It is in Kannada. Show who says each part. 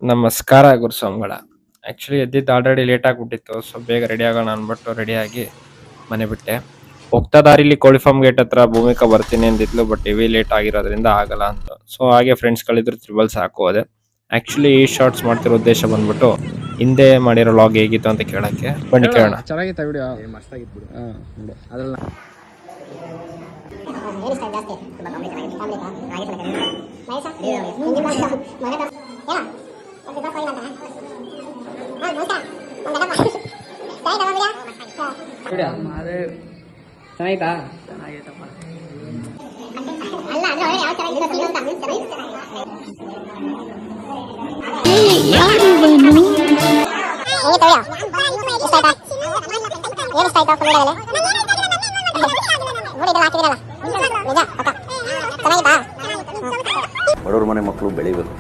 Speaker 1: ನಮಸ್ಕಾರ ಗುರುಸ್ವಾಮಿಗಳ. ಆಕ್ಚುಲಿ ಎದ್ದಿದ್ದು ಆಲ್ರೆಡಿ ಲೇಟ್ ಆಗ್ಬಿಟ್ಟಿತ್ತು. ಸೊ ಬೇಗ ರೆಡಿ ಆಗೋಣ ಅನ್ಬಿಟ್ಟು ರೆಡಿಯಾಗಿ ಮನೆ ಬಿಟ್ಟೆ. ಹೋಗ್ತಾ ದಾರಿಲಿ ಕೋಳಿ ಫಾರ್ಮ್ ಗೇಟ್ ಹತ್ರ ಭೂಮಿಕಾ ಬರ್ತೀನಿ ಅಂದಿದ್ಲು. ಬಟ್ ಹೆವಿ ಲೇಟ್ ಆಗಿರೋದ್ರಿಂದ ಆಗಲ್ಲ ಅಂತ. ಸೊ ಹಾಗೆ ಫ್ರೆಂಡ್ಸ್ ಗಳಿದ್ರು ತ್ರಿಬಲ್ಸ್ ಹಾಕೋದೆ. ಆಕ್ಚುಲಿ ಈ ಶಾರ್ಟ್ಸ್ ಮಾಡ್ತಿರೋ ಉದ್ದೇಶ ಬಂದ್ಬಿಟ್ಟು ಹಿಂದೆ ಮಾಡಿರೋ ಲಾಗ್ ಹೇಗಿತ್ತು ಅಂತ ಕೇಳಕ್ಕೆ. ಬನ್ನಿ ಕೇಳೋಣ.
Speaker 2: ಚೆನ್ನಾಗಿತ್ತು ವಿಡಿಯೋ, ಮಸ್ತಾಗಿತ್ತು ಬಿಡು. ಅದ್ರಲ್ಲಿ ಚೆನ್ನಾಗಿತ್ತಾ? ಚೆನ್ನಾಗಿತ್ತಪ್ಪ.
Speaker 3: ಬಡವ್ರ ಮನೆ ಮಕ್ಕಳು ಬೆಳಿಬೇಕು.